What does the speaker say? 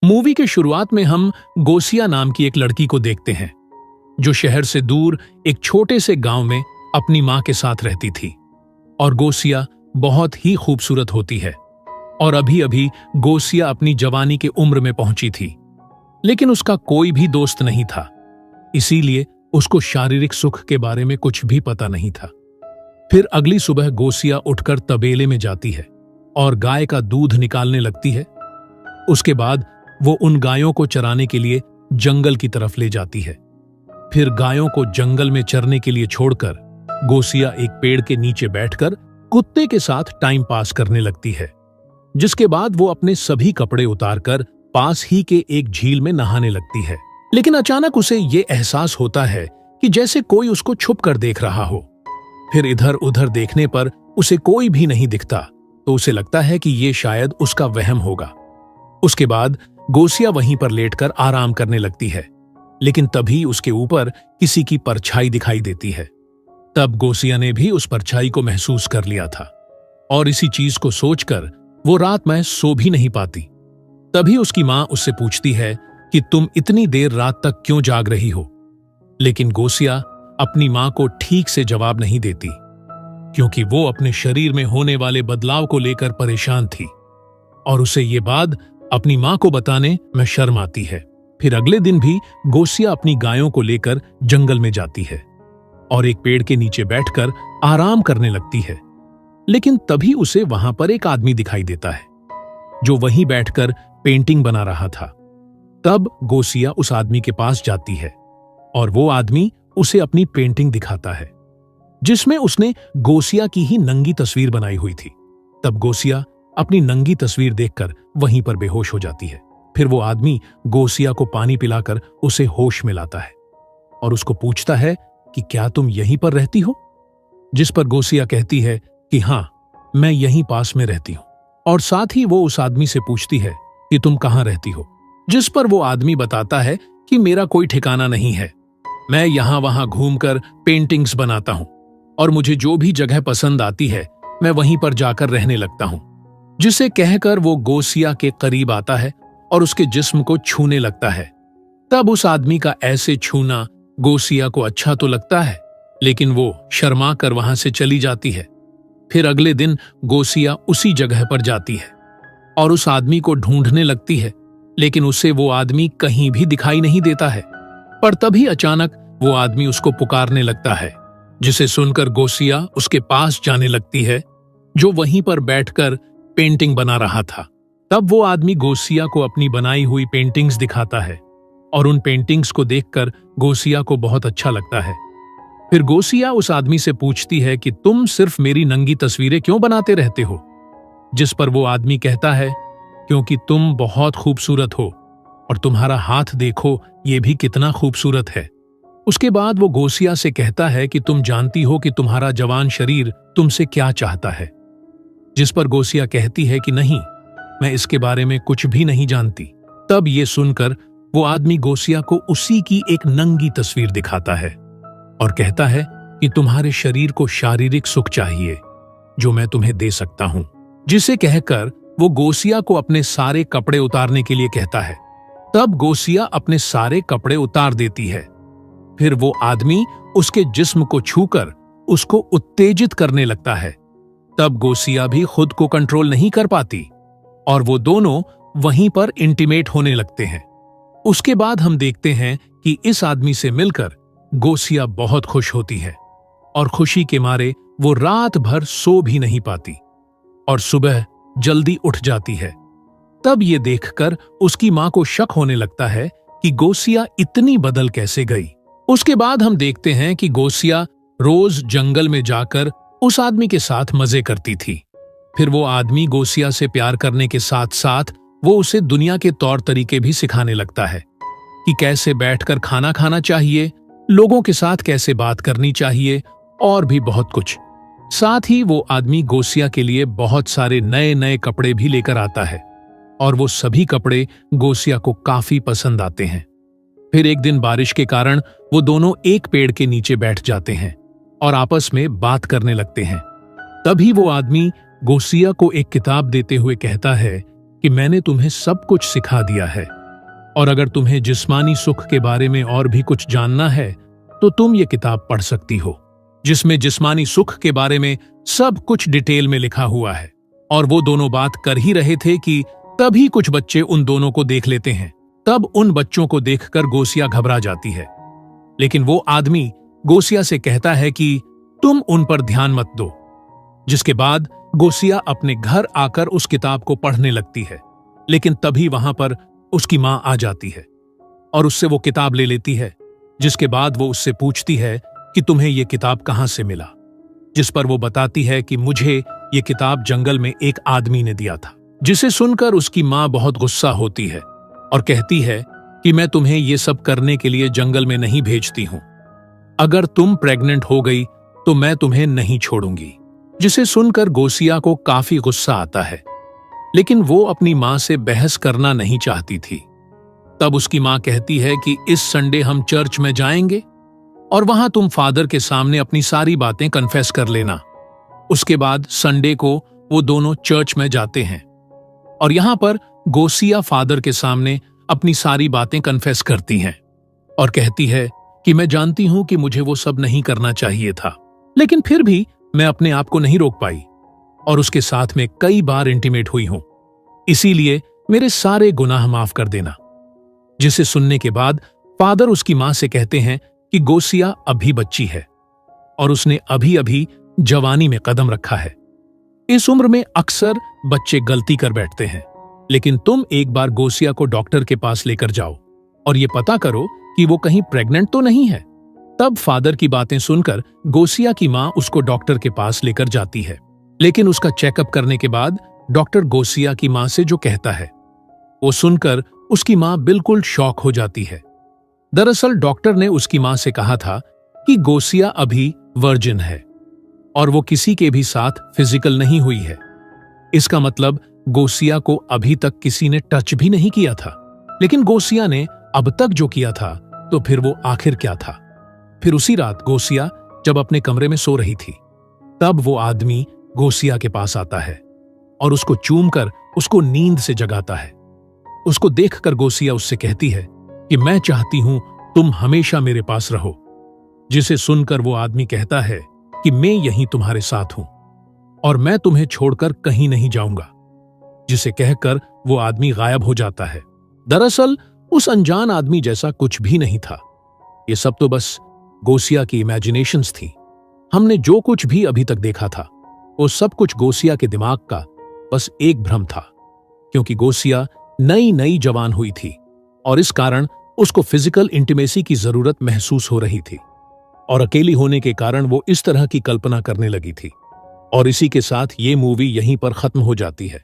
Movie के शुरुआत में हम गोसिया नाम की एक लड़की को देखते हैं जो शहर से दूर एक छोटे से गांव में अपनी मां के साथ रहती थी। और गोसिया बहुत ही खूबसूरत होती है और अभी अभी गोसिया अपनी जवानी के उम्र में पहुंची थी, लेकिन उसका कोई भी दोस्त नहीं था, इसीलिए उसको शारीरिक सुख के बारे में कुछ भी पता नहीं था। फिर अगली सुबह गोसिया उठकर तबेले में जाती है और गाय का दूध निकालने लगती है। उसके बाद वो उन गायों को चराने के लिए जंगल की तरफ ले जाती है। फिर गायों को जंगल में चरने के लिए छोड़कर गोसिया एक पेड़ के नीचे बैठकर कुत्ते के साथ टाइम पास करने लगती है, जिसके बाद वो अपने सभी कपड़े उतारकर पास ही के एक झील में नहाने लगती है। लेकिन अचानक उसे ये एहसास होता है कि जैसे कोई उसको छुप कर देख रहा हो। फिर इधर उधर देखने पर उसे कोई भी नहीं दिखता, तो उसे लगता है कि ये शायद उसका वहम होगा। उसके बाद गोसिया वहीं पर लेटकर आराम करने लगती है, लेकिन तभी उसके ऊपर किसी की परछाई दिखाई देती है। तब गोसिया ने भी उस परछाई को महसूस कर लिया था और इसी चीज को सोचकर वो रात में सो भी नहीं पाती। तभी उसकी मां उससे पूछती है कि तुम इतनी देर रात तक क्यों जाग रही हो। लेकिन गोसिया अपनी मां को ठीक से जवाब नहीं देती, क्योंकि वो अपने शरीर में होने वाले बदलाव को लेकर परेशान थी और उसे ये बात अपनी मां को बताने में शर्म आती है। फिर अगले दिन भी गोसिया अपनी गायों को लेकर जंगल में जाती है और एक पेड़ के नीचे बैठकर आराम करने लगती है। लेकिन तभी उसे वहां पर एक आदमी दिखाई देता है जो वहीं बैठकर पेंटिंग बना रहा था। तब गोसिया उस आदमी के पास जाती है और वो आदमी उसे अपनी पेंटिंग दिखाता है, जिसमें उसने गोसिया की ही नंगी तस्वीर बनाई हुई थी। तब गोसिया अपनी नंगी तस्वीर देखकर वहीं पर बेहोश हो जाती है। फिर वो आदमी गोसिया को पानी पिलाकर उसे होश में लाता है और उसको पूछता है कि क्या तुम यहीं पर रहती हो? जिस पर गोसिया कहती है कि हां, मैं यहीं पास में रहती हूं। और साथ ही वो उस आदमी से पूछती है कि तुम कहां रहती हो? जिस पर वो आदमी बताता है कि मेरा कोई ठिकाना नहीं है, मैं यहां वहां घूमकर पेंटिंग्स बनाता हूं और मुझे जो भी जगह पसंद आती है मैं वहीं पर जाकर रहने लगता हूं। जिसे कहकर वो गोसिया के करीब आता है और उसके जिस्म को छूने लगता है। तब उस आदमी का ऐसे छूना गोसिया को अच्छा तो लगता है, लेकिन वो शर्मा कर वहां से चली जाती है। फिर अगले दिन गोसिया उसी जगह पर जाती है और उस आदमी को ढूंढने लगती है, लेकिन उसे वो आदमी कहीं भी दिखाई नहीं देता है। पर तभी अचानक वो आदमी उसको पुकारने लगता है, जिसे सुनकर गोसिया उसके पास जाने लगती है, जो वहीं पर बैठकर पेंटिंग बना रहा था। तब वो आदमी गोसिया को अपनी बनाई हुई पेंटिंग्स दिखाता है और उन पेंटिंग्स को देखकर गोसिया को बहुत अच्छा लगता है। फिर गोसिया उस आदमी से पूछती है कि तुम सिर्फ मेरी नंगी तस्वीरें क्यों बनाते रहते हो? जिस पर वो आदमी कहता है, क्योंकि तुम बहुत खूबसूरत हो और तुम्हारा हाथ देखो, ये भी कितना खूबसूरत है। उसके बाद वो गोसिया से कहता है कि तुम जानती हो कि तुम्हारा जवान शरीर तुमसे क्या चाहता है? जिस पर गोसिया कहती है कि नहीं, मैं इसके बारे में कुछ भी नहीं जानती। तब ये सुनकर वो आदमी गोसिया को उसी की एक नंगी तस्वीर दिखाता है और कहता है कि तुम्हारे शरीर को शारीरिक सुख चाहिए, जो मैं तुम्हें दे सकता हूं। जिसे कहकर वो गोसिया को अपने सारे कपड़े उतारने के लिए कहता है। तब गोसिया अपने सारे कपड़े उतार देती है। फिर वो आदमी उसके जिस्म को छूकर उसको उत्तेजित करने लगता है। तब गोसिया भी खुद को कंट्रोल नहीं कर पाती और वो दोनों वहीं पर इंटीमेट होने लगते हैं। उसके बाद हम देखते हैं कि इस आदमी से मिलकर गोसिया बहुत खुश होती है और खुशी के मारे वो रात भर सो भी नहीं पाती और सुबह जल्दी उठ जाती है। तब ये देखकर उसकी मां को शक होने लगता है कि गोसिया इतनी बदल कैसे गई। उसके बाद हम देखते हैं कि गोसिया रोज जंगल में जाकर उस आदमी के साथ मजे करती थी। फिर वो आदमी गोसिया से प्यार करने के साथ साथ वो उसे दुनिया के तौर तरीके भी सिखाने लगता है कि कैसे बैठकर खाना खाना चाहिए, लोगों के साथ कैसे बात करनी चाहिए और भी बहुत कुछ। साथ ही वो आदमी गोसिया के लिए बहुत सारे नए नए कपड़े भी लेकर आता है और वो सभी कपड़े गोसिया को काफी पसंद आते हैं। फिर एक दिन बारिश के कारण वो दोनों एक पेड़ के नीचे बैठ जाते हैं और आपस में बात करने लगते हैं। तभी वो आदमी गोसिया को एक किताब देते हुए कहता है कि मैंने तुम्हें सब कुछ सिखा दिया है, और अगर तुम्हें जिस्मानी सुख के बारे में और भी कुछ जानना है तो तुम ये किताब पढ़ सकती हो, जिसमें जिस्मानी सुख के बारे में सब कुछ डिटेल में लिखा हुआ है। और वो दोनों बात कर ही रहे थे कि तभी कुछ बच्चे उन दोनों को देख लेते हैं। तब उन बच्चों को देखकर गोसिया घबरा जाती है, लेकिन वो आदमी गोसिया से कहता है कि तुम उन पर ध्यान मत दो। जिसके बाद गोसिया अपने घर आकर उस किताब को पढ़ने लगती है, लेकिन तभी वहां पर उसकी मां आ जाती है और उससे वो किताब ले लेती है। जिसके बाद वो उससे पूछती है कि तुम्हें ये किताब कहां से मिला, जिस पर वो बताती है कि मुझे ये किताब जंगल में एक आदमी ने दिया था। जिसे सुनकर उसकी मां बहुत गुस्सा होती है और कहती है कि मैं तुम्हें ये सब करने के लिए जंगल में नहीं भेजती हूं। अगर तुम प्रेग्नेंट हो गई तो मैं तुम्हें नहीं छोड़ूंगी। जिसे सुनकर गोसिया को काफी गुस्सा आता है, लेकिन वो अपनी मां से बहस करना नहीं चाहती थी। तब उसकी मां कहती है कि इस संडे हम चर्च में जाएंगे और वहां तुम फादर के सामने अपनी सारी बातें कन्फेस कर लेना। उसके बाद संडे को वो दोनों चर्च में जाते हैं और यहां पर गोसिया फादर के सामने अपनी सारी बातें कन्फेस करती हैं और कहती है कि मैं जानती हूं कि मुझे वो सब नहीं करना चाहिए था, लेकिन फिर भी मैं अपने आप को नहीं रोक पाई और उसके साथ में कई बार इंटीमेट हुई हूं, इसीलिए मेरे सारे गुनाह माफ कर देना। जिसे सुनने के बाद फादर उसकी मां से कहते हैं कि गोसिया अभी बच्ची है और उसने अभी अभी जवानी में कदम रखा है। इस उम्र में अक्सर बच्चे गलती कर बैठते हैं, लेकिन तुम एक बार गोसिया को डॉक्टर के पास लेकर जाओ और ये पता करो कि वो कहीं प्रेग्नेंट तो नहीं है। तब फादर की बातें सुनकर गोसिया की मां उसको डॉक्टर के पास लेकर जाती है, लेकिन उसका चेकअप करने के बाद डॉक्टर गोसिया की मां से जो कहता है वो सुनकर उसकी मां बिल्कुल शॉक हो जाती है। दरअसल डॉक्टर ने उसकी मां से कहा था कि गोसिया अभी वर्जिन है और वो किसी के भी साथ फिजिकल नहीं हुई है। इसका मतलब गोसिया को अभी तक किसी ने टच भी नहीं किया था। लेकिन गोसिया ने अब तक जो किया था तो फिर वो आखिर क्या था। फिर उसी रात गोसिया जब अपने कमरे में सो रही थी, तब वो आदमी गोसिया के पास आता है और उसको चूमकर उसको नींद से जगाता है। उसको देखकर गोसिया उससे कहती है कि मैं चाहती हूं तुम हमेशा मेरे पास रहो। जिसे सुनकर वो आदमी कहता है कि मैं यहीं तुम्हारे साथ हूं और मैं तुम्हें छोड़कर कहीं नहीं जाऊंगा। जिसे कहकर वो आदमी गायब हो जाता है। दरअसल उस अनजान आदमी जैसा कुछ भी नहीं था। ये सब तो बस गोसिया की इमेजिनेशंस थी। हमने जो कुछ भी अभी तक देखा था वो सब कुछ गोसिया के दिमाग का बस एक भ्रम था, क्योंकि गोसिया नई नई जवान हुई थी और इस कारण उसको फिजिकल इंटीमेसी की जरूरत महसूस हो रही थी और अकेली होने के कारण वो इस तरह की कल्पना करने लगी थी। और इसी के साथ ये मूवी यहीं पर खत्म हो जाती है।